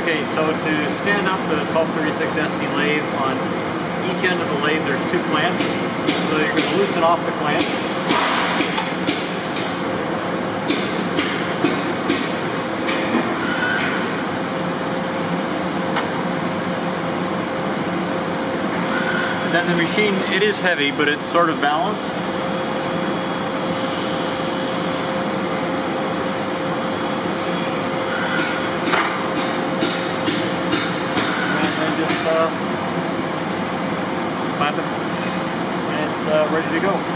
Okay, so to stand up the 1236 SD lathe, on each end of the lathe there's two clamps. So you're going to loosen off the clamp. Then the machine, it is heavy, but it's sort of balanced. Clamp it, and it's ready to go.